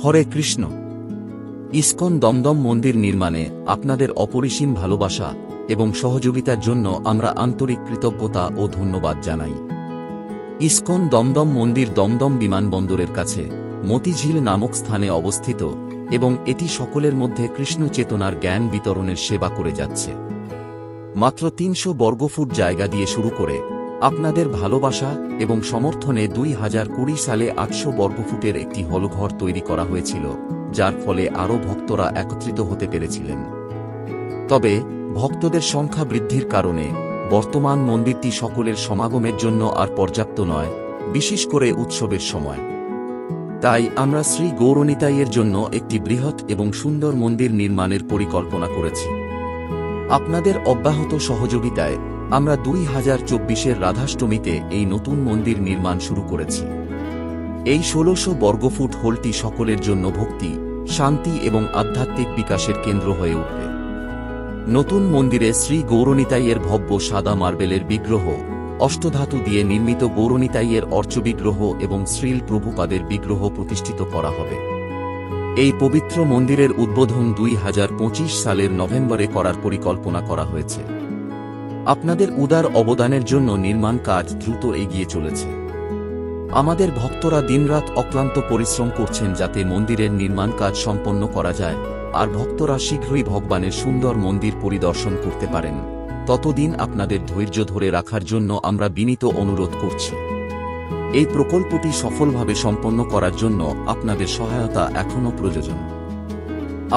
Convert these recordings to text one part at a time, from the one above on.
হরে Krishna. ISKCON Dumdum মন্দির নির্মাণে আপনাদের অপরিসীম ভালোবাসা এবং সহযোগিতার জন্য আমরা আন্তরিক কৃতজ্ঞতা ও ধন্যবাদ জানাই। ইসকন দমদম মন্দির দমদম বিমানবন্দরের কাছে মতিঝিল নামক স্থানে অবস্থিত এবং এটি সকলের মধ্যে কৃষ্ণ চেতনার জ্ঞান বিতরণের সেবা করে যাচ্ছে। মাত্র ৩০০ বর্গফুট জায়গা দিয়ে শুরু করে আপনাদের ভালোবাসা এবং সমর্থনে ২০২০ সালে ৮০০ বর্গফুটের একটি হলঘর তৈরি করা হয়েছিল, যার ফলে আরও ভক্তরা একত্রিত হতে পেরেছিলেন। তবে ভক্তদের সংখ্যা বৃদ্ধির কারণে বর্তমান মন্দিরটি সকলের সমাগমের জন্য আর পর্যাপ্ত নয়, বিশেষ করে উৎসবের সময়। তাই আমরা শ্রী গৌরনিতাইয়ের জন্য একটি বৃহৎ এবং সুন্দর মন্দির নির্মাণের পরিকল্পনা করেছি। আপনাদের অব্যাহত সহযোগিতায় আমরা ২০২৪-এর রাধাষ্টমীতে এই নতুন মন্দির নির্মাণ শুরু করেছি। এই ১৬০০ বর্গফুট হলটি সকলের জন্য ভক্তি, শান্তি এবং আধ্যাত্মিক বিকাশের কেন্দ্র হয়ে উঠবে। নতুন মন্দিরে শ্রী গৌরনিতাইয়ের ভব্য সাদা মার্বেলের বিগ্রহ, অষ্টধাতু দিয়ে নির্মিত গৌরনিতাইয়ের অর্চবিগ্রহ এবং শ্রীল প্রভুপাদের বিগ্রহ প্রতিষ্ঠিত করা হবে। এই পবিত্র মন্দিরের উদ্বোধন ২০২৫ সালের নভেম্বরে করার পরিকল্পনা করা হয়েছে। আপনাদের উদার অবদানের জন্য নির্মাণ কাজ দ্রুত এগিয়ে চলেছে। আমাদের ভক্তরা দিনরাত অক্লান্ত পরিশ্রম করছেন যাতে মন্দিরের নির্মাণ কাজ সম্পন্ন করা যায়, আর ভক্তরা শীঘ্রই ভগবানের সুন্দর মন্দির পরিদর্শন করতে পারেন। ততদিন আপনাদের ধৈর্য ধরে রাখার জন্য আমরা বিনীত অনুরোধ করছি। এই প্রকল্পটি সফলভাবে সম্পন্ন করার জন্য আপনাদের সহায়তা এখনও প্রয়োজন।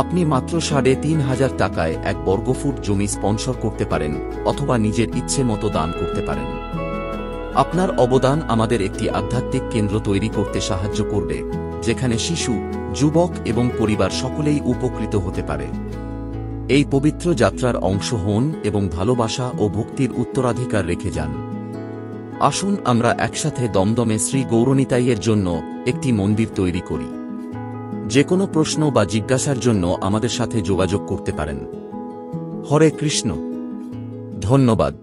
আপনি মাত্র ৩৫০০ টাকায় ১ বর্গফুট জমি স্পন্সর করতে পারেন অথবা নিজের ইচ্ছে মতো দান করতে পারেন। আপনার অবদান আমাদের একটি আধ্যাত্মিক কেন্দ্র তৈরি করতে সাহায্য করবে, যেখানে শিশু, যুবক এবং পরিবার সকলেই উপকৃত হতে পারে। এই পবিত্র যাত্রার অংশ হন এবং ভালোবাসা ও ভক্তির উত্তরাধিকার রেখে যান। আসুন আমরা একসাথে দমদমে শ্রী গৌরনিতাইয়ের জন্য একটি মন্দির তৈরি করি। যে কোনো প্রশ্ন বা জিজ্ঞাসার জন্য আমাদের সাথে যোগাযোগ করতে পারেন। হরে কৃষ্ণ। ধন্যবাদ।